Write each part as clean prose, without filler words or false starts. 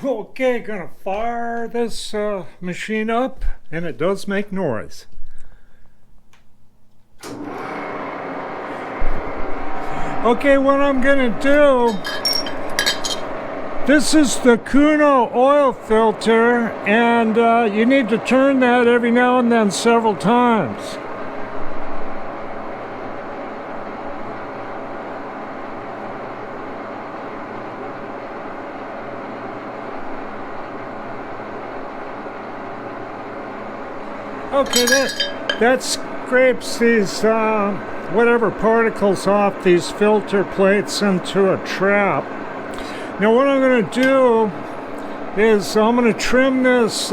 Okay, gonna fire this machine up, and it does make noise. Okay, what I'm gonna do, this is the Kuno oil filter, and you need to turn that every now and then several times. Okay, that scrapes these whatever particles off these filter plates into a trap. Now what I'm going to do is I'm going to trim this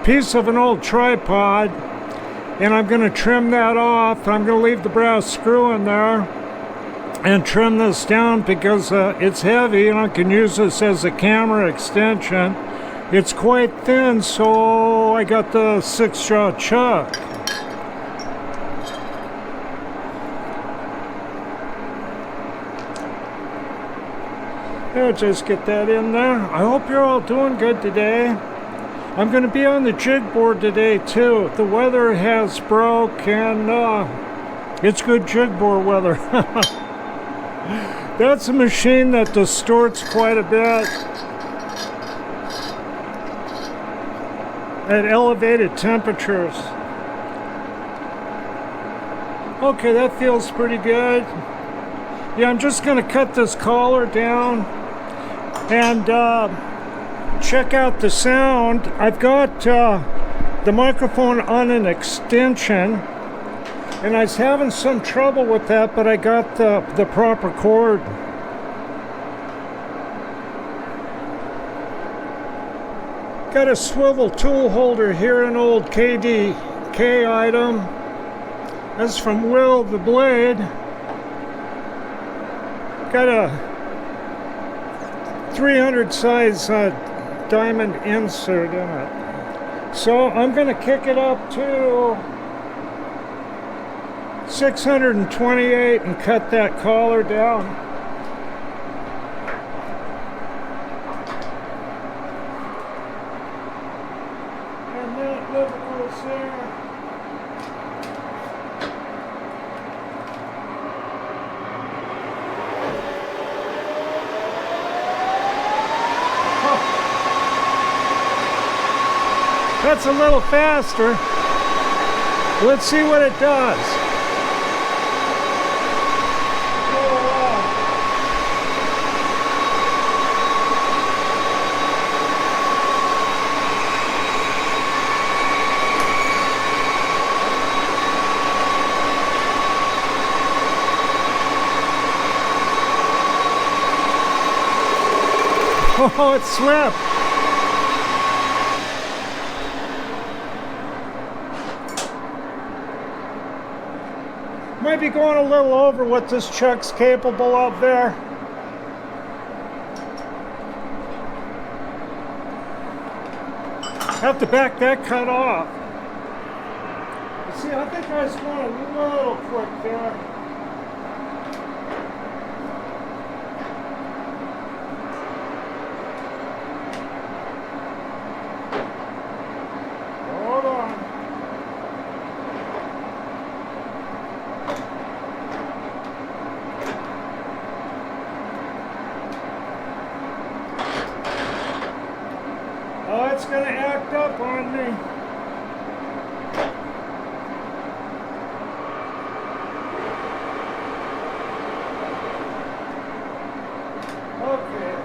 piece of an old tripod, and I'm going to trim that off. I'm going to leave the brass screw in there and trim this down because it's heavy, and I can use this as a camera extension. It's quite thin, so I got the 6-jaw chuck. I'll just get that in there. I hope you're all doing good today. I'm going to be on the jig board today too. The weather has broke, and it's good jig board weather. That's a machine that distorts quite a bit at elevated temperatures. Okay, that feels pretty good. Yeah, I'm just going to cut this collar down and check out the sound. I've got the microphone on an extension, and I was having some trouble with that, but I got the proper cord. Got a swivel tool holder here, an old KDK item. That's from Will the Blade. Got a 300 size diamond insert in it. So I'm going to kick it up to 628 and cut that collar down. That's a little faster. Let's see what it does. Oh, it swept. Might be going a little over what this chuck's capable of there. Have to back that cut off. See, I think I was going a little quick there. Hold on. Oh, it's going to act up on me. Okay.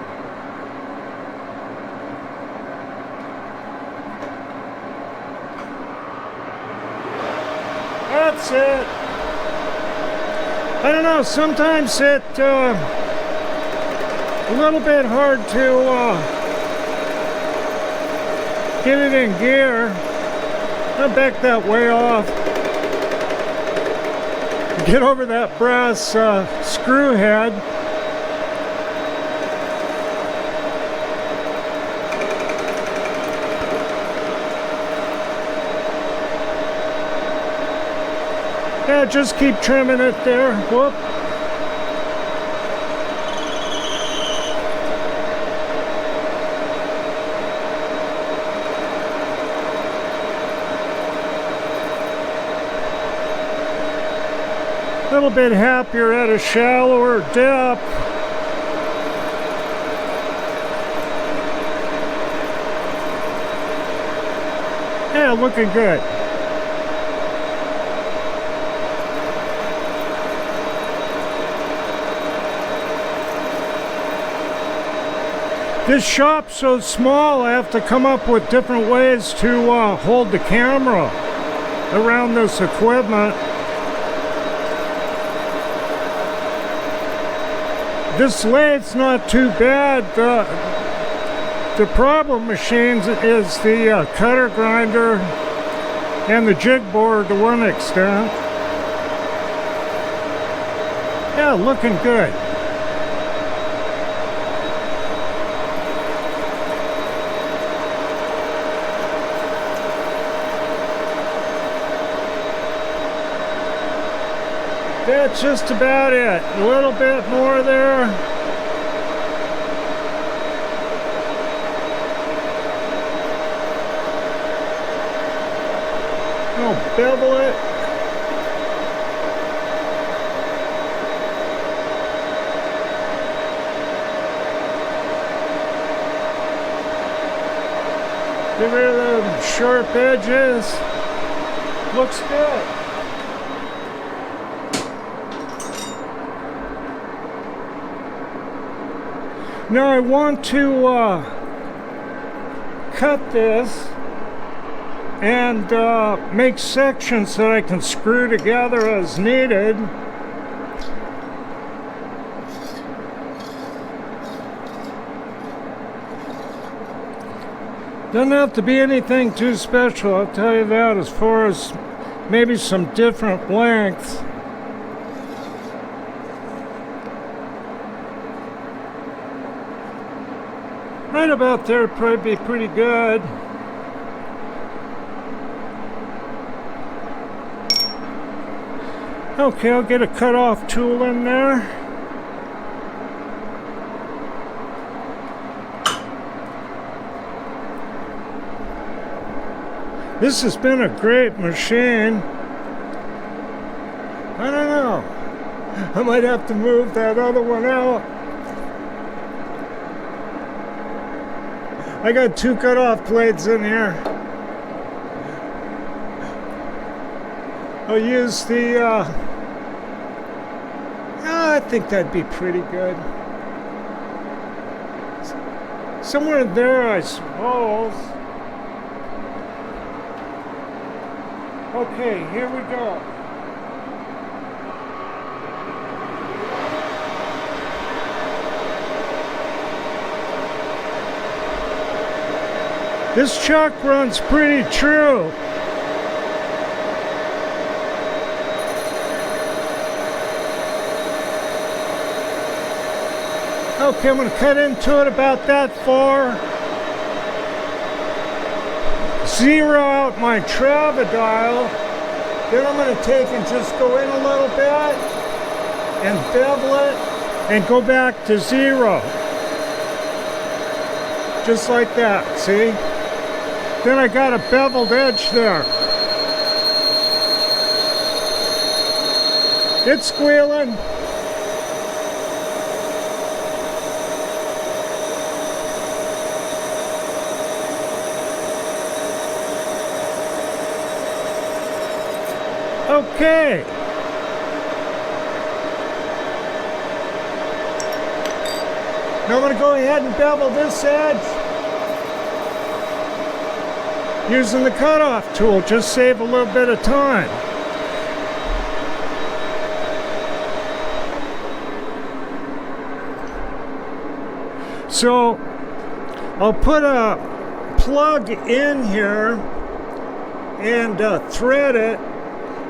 That's it. I don't know, sometimes it's a little bit hard to get it in gear. I'll back that way off. Get over that brass screw head. Yeah, just keep trimming it there. Whoop. A little bit happier at a shallower depth. Yeah, looking good. This shop's so small, I have to come up with different ways to hold the camera around this equipment. This lathe's not too bad. The problem machines is the cutter grinder and the jig board to one extent. Yeah, looking good. That's just about it. A little bit more there. I'll bevel it. Get rid of the sharp edges. Looks good. Now I want to cut this and make sections that I can screw together as needed. Doesn't have to be anything too special, I'll tell you that, as far as maybe some different lengths. Right about there would probably be pretty good. Okay, I'll get a cut-off tool in there. This has been a great machine. I don't know. I might have to move that other one out. I got two cut-off blades in here. I'll use the, I think that'd be pretty good. Somewhere there, I suppose. Okay, here we go. This chuck runs pretty true. Okay, I'm going to cut into it about that far. Zero out my travidile. Then I'm going to take and just go in a little bit and bevel it and go back to zero. Just like that, see? Then I got a beveled edge there. It's squealing. Okay. Now I'm going to go ahead and bevel this edge. Using the cutoff tool, just save a little bit of time. So I'll put a plug in here and thread it,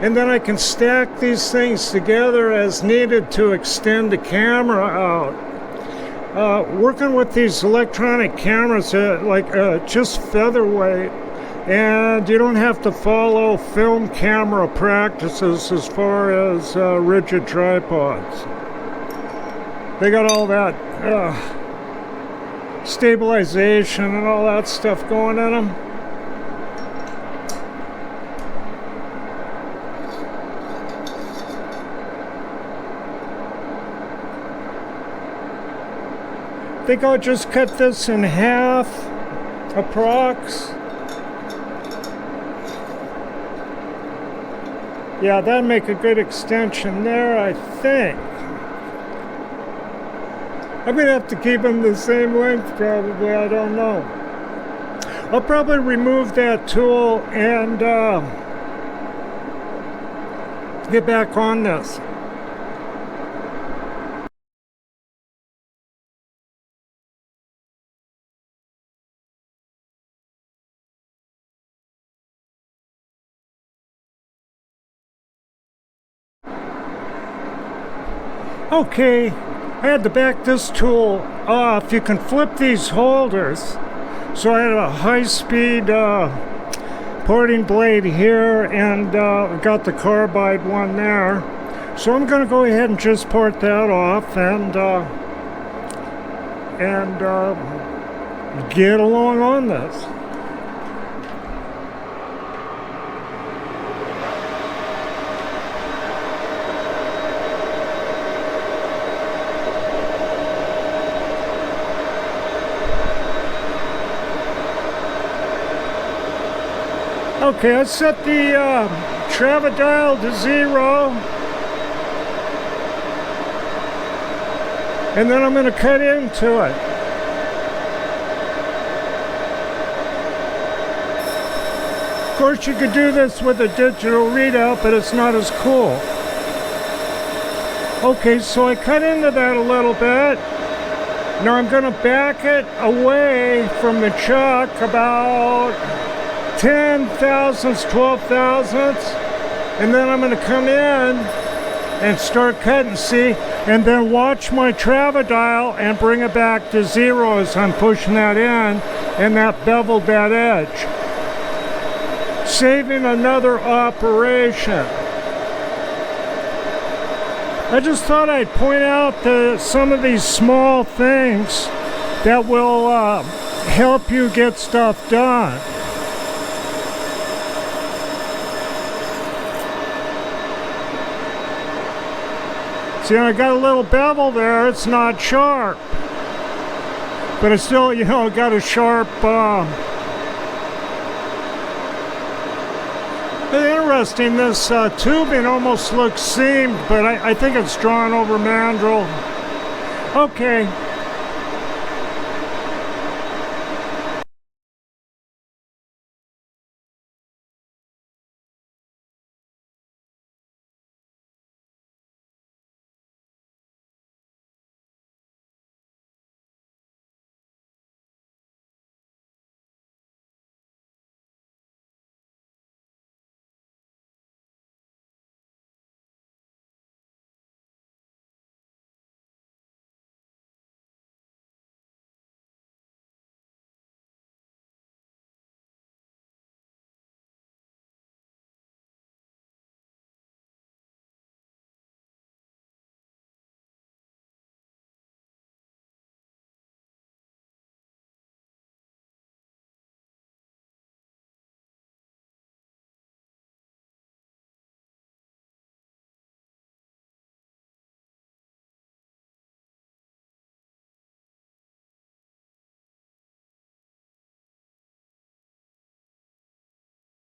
and then I can stack these things together as needed to extend the camera out. Working with these electronic cameras, just featherweight, and you don't have to follow film camera practices as far as rigid tripods. They got all that stabilization and all that stuff going in them. think I'll just cut this in half, approx. Yeah, that'd make a good extension there, I think. I'm gonna have to keep them the same length probably, I don't know. I'll probably remove that tool and get back on this. Okay, I had to back this tool off. You can flip these holders. So I had a high-speed porting blade here, and got the carbide one there. So I'm going to go ahead and just port that off and get along on this. Okay, I set the travel dial to 0, and then I'm going to cut into it. Of course, you could do this with a digital readout, but it's not as cool. Okay, so I cut into that a little bit. Now I'm going to back it away from the chuck about 10 thousandths, 12 thousandths, and then I'm going to come in and start cutting, see, and then watch my travel dial and bring it back to 0 as I'm pushing that in, and that beveled that edge, saving another operation. I just thought I'd point out some of these small things that will help you get stuff done. See, I got a little bevel there, it's not sharp. But it's still, you know, got a sharp, interesting, this tubing almost looks seamed, but I think it's drawn over mandrel. Okay.